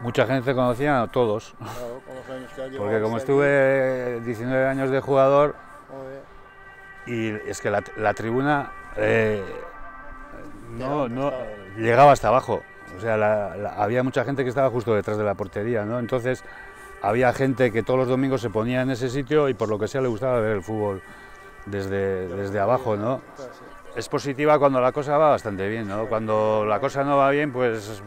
Mucha gente conocía a todos, Claro, con los años que ha llevado porque como hasta estuve 19 años de jugador, aquí, joder, y es que la tribuna no estaba. llegaba hasta abajo, o sea, había mucha gente que estaba justo detrás de la portería, ¿no? Entonces había gente que todos los domingos se ponía en ese sitio y por lo que sea le gustaba ver el fútbol desde abajo, ¿no? Claro, sí. Es positiva cuando la cosa va bastante bien, ¿no? Cuando la cosa no va bien, pues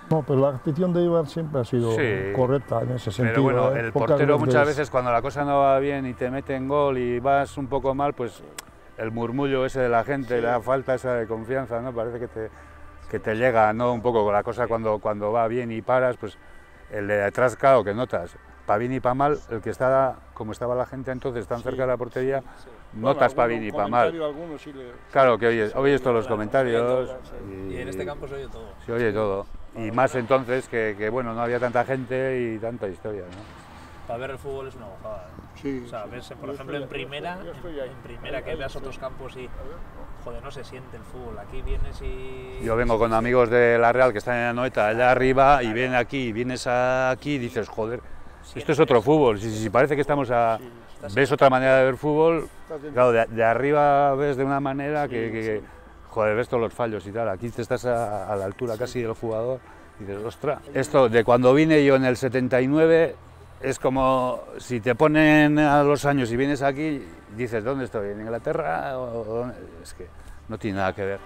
No, pero la afición de Eibar siempre ha sido Sí. correcta en ese sentido. Pero bueno, ¿eh? el Pocas portero muchas veces cuando la cosa no va bien y te meten gol y vas un poco mal, pues el murmullo ese de la gente, la falta esa de confianza, ¿no? Parece que te llega, ¿no? Un poco con la cosa cuando va bien y paras, pues el de detrás, claro, que notas, para bien y para mal, el que está, como estaba la gente entonces tan cerca de la portería, notas para bien y para mal. Algunos sí le... Claro que oyes todos los comentarios Y en este campo se oye todo. se oye todo. Y más entonces que bueno, no había tanta gente y tanta historia, ¿no? Para ver el fútbol es una gozada. Sí, O sea, sí. ves, por Yo ejemplo, estoy- en primera, yo estoy ahí. en primera que veas otros campos y, joder, no se siente el fútbol. Aquí vienes y... Yo vengo con amigos de La Real que están en Anoeta, allá arriba, y vienen aquí, y vienes aquí y dices, joder, esto es otro fútbol. Si parece que estamos ves otra manera de ver fútbol, claro, de arriba ves de una manera que joder, ves todos los fallos y tal. Aquí te estás a la altura casi del jugador y dices, ostras. Esto de cuando vine yo en el 79 es como si te ponen a los años y vienes aquí, dices, ¿dónde estoy? ¿En Inglaterra? Es que no tiene nada que ver.